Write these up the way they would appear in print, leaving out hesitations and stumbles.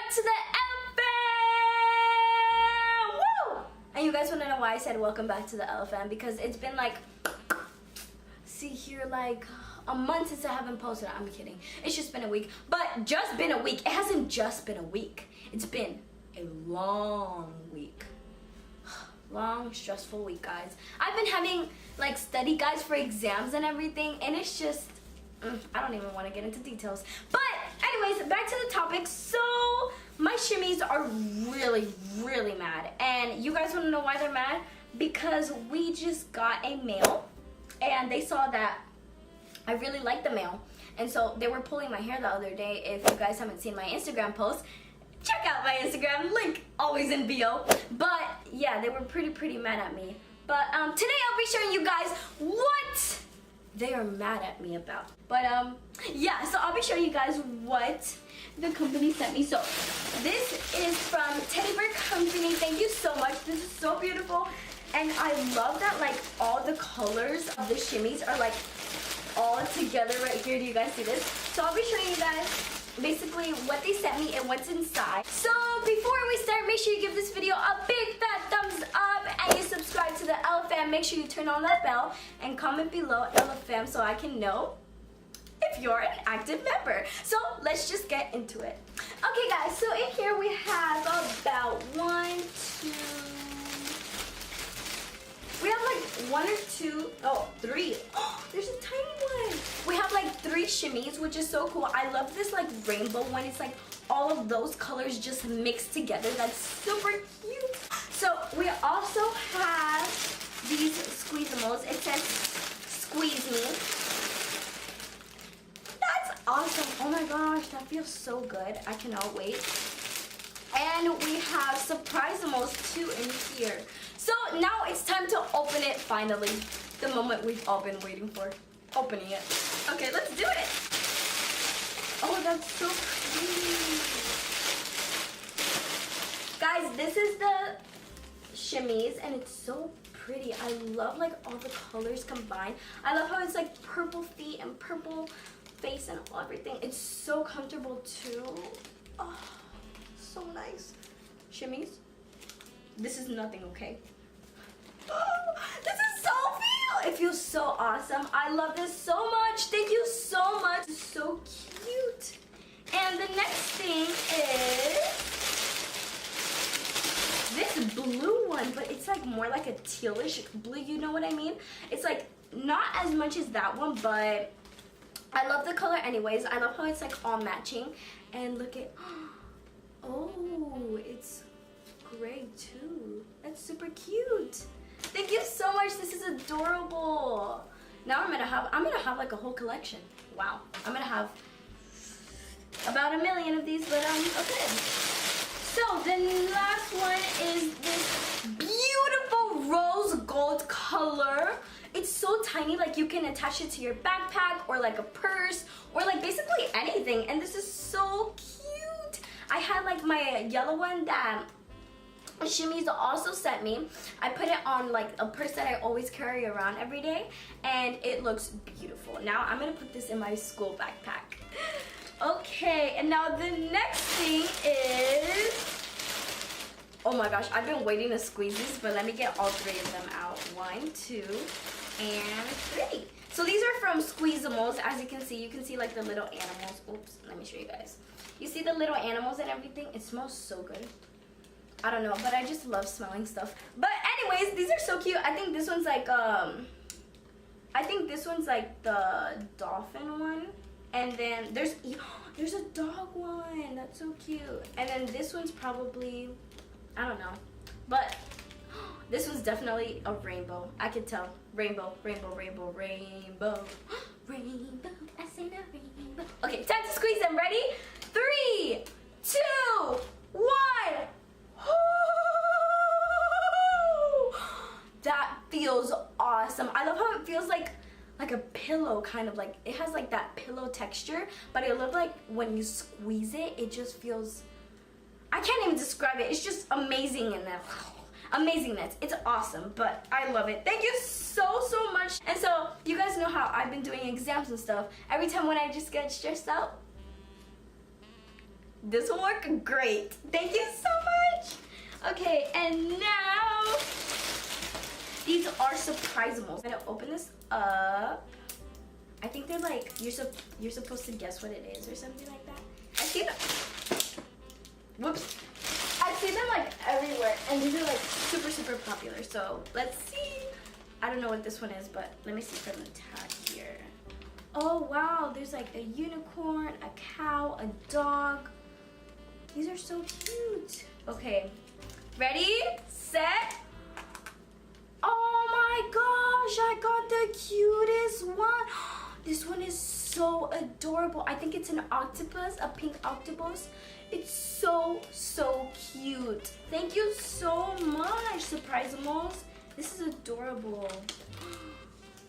back to the LFM! Woo! And you guys want to know why I said welcome back to the LFM? Because it's been like, see here, like a month since I haven't posted. I'm kidding. It's just been a week. But just been a week. It hasn't just been a week. It's been a long week. Long, stressful week, guys. I've been having like study guides for exams and everything, and it's just, I don't even want to get into details. But anyways, back to the topic. So my shimmies are really, really mad. And you guys want to know why they're mad? Because we just got a mail, and they saw that I really like the mail. And so they were pulling my hair the other day. If you guys haven't seen my Instagram post, check out my Instagram, link always in bio. But yeah, they were pretty mad at me. But today I'll be showing you guys what they are mad at me about. But yeah, so I'll be showing you guys what the company sent me. So this is from Teddy Bear Company. Thank you so much. This is so beautiful. And I love that like all the colors of the shimmies are like all together right here. Do you guys see this? So I'll be showing you guys basically what they sent me and what's inside. So before we start, make sure you give this video a big fat thumbs up and you subscribe to the LFM. Make sure you turn on that bell and comment below LFM so I can know if you're an active member. So let's just get into it. Okay guys, so in here we have about we have like three. Oh, there's a tiny one. We have like 3 shimmies, which is so cool. I love this like rainbow one. It's like all of those colors just mixed together. That's super cute. So we also have these squeezamals. It says squeeze me. That's awesome. Oh my gosh, that feels so good. I cannot wait. And we have surprizamals too in here. So now it's time to open it finally. The moment we've all been waiting for. Opening it. Okay, let's do it. Oh, that's so pretty. Guys, this is the shimmies and it's so pretty. I love like all the colors combined. I love how it's like purple feet and purple face and everything. It's so comfortable too. Oh, so nice. Shimmies. This is nothing, okay? Oh, this is so feel. It feels so awesome. I love this so much. Thank you so much. It's so cute. And the next thing is this blue one, but it's like more like a tealish blue. You know what I mean? It's like not as much as that one, but I love the color anyways. I love how it's like all matching. And look at, oh, it's gray too. That's super cute. Thank you so much. This is adorable. Now I'm gonna have like a whole collection. Wow. I'm gonna have about 1 million of these, but okay. So the last one is this beautiful rose gold color. It's so tiny, like you can attach it to your backpack or like a purse or like basically anything. And this is so cute. I had like my yellow one that shimmies also sent me. I put it on like a purse that I always carry around every day and it looks beautiful. Now I'm gonna put this in my school backpack. Okay, and now the next thing is, oh my gosh, I've been waiting to squeeze these, but let me get all 3 of them out. 1, 2, and 3. So these are from Squeezamals. As you can see like the little animals. Oops, let me show you guys. You see the little animals and everything? It smells so good. I don't know, but I just love smelling stuff. But anyways, these are so cute. I think this one's like the dolphin one. And then there's a dog one. That's so cute. And then this one's probably, I don't know. But this one's definitely a rainbow. I could tell. Rainbow, rainbow, rainbow, rainbow. Rainbow, I say no rainbow. Okay, time to squeeze them. Ready? 3, 2, 1. That feels awesome. I love how it feels like a pillow, kind of like it has like that pillow texture, but I love like when you squeeze it, it just feels, I can't even describe it. It's just amazing and amazingness. It's awesome, but I love it. Thank you so much. And so you guys know how I've been doing exams and stuff. Every time when I just get stressed out, This will work great. Thank you so much. Okay, and now these are surprizamals. I'm gonna open this up. I think they're like you're supposed to guess what it is or something like that. I see them. Whoops. I see them like everywhere, and these are like super popular. So let's see. I don't know what this one is, but let me see from the tag here. Oh wow, there's like a unicorn, a cow, a dog. These are so cute. Okay, ready, set. Oh my gosh, I got the cutest one. This one is so adorable. I think it's an octopus, a pink octopus. It's so cute. Thank you so much, surprizamals. This is adorable.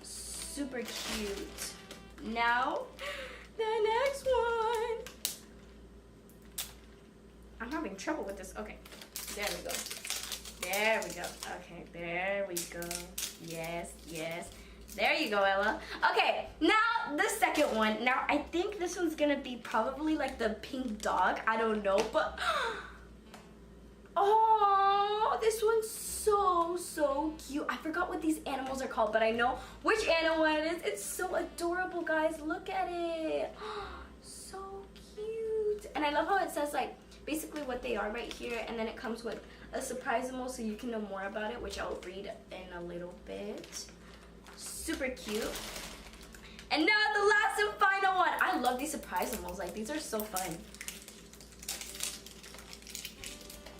Super cute. Now, the next one. I'm having trouble with this. Okay, there we go. There we go. Okay, there we go. Yes. There you go, Ella. Okay, now the second one. Now, I think this one's gonna be probably like the pink dog. I don't know, but oh, this one's so cute. I forgot what these animals are called, but I know which animal it is. It's so adorable, guys. Look at it. So cute. And I love how it says like basically what they are right here, and then it comes with a surprizamal so you can know more about it, which I'll read in a little bit. Super cute. And now the last and final one. I love these surprizamals. Like, these are so fun.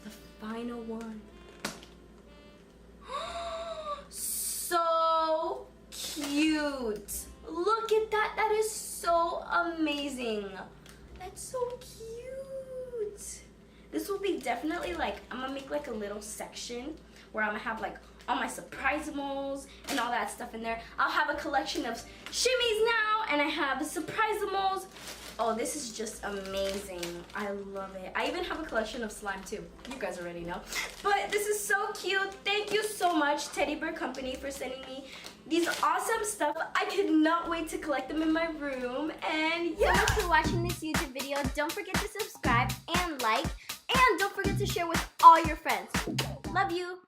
The final one. So cute. Look at that. That is so amazing. That's so cute. This will be definitely like, I'm gonna make like a little section where I'm gonna have like all my surprizamals and all that stuff in there. I'll have a collection of shimmeez now, and I have surprizamals. Oh, this is just amazing. I love it. I even have a collection of slime too. You guys already know. But this is so cute. Thank you so much, Teddy Bear Company, for sending me these awesome stuff. I could not wait to collect them in my room. And yeah. Thanks for watching this YouTube video. Don't forget to subscribe and like. And don't forget to share with all your friends. Love you.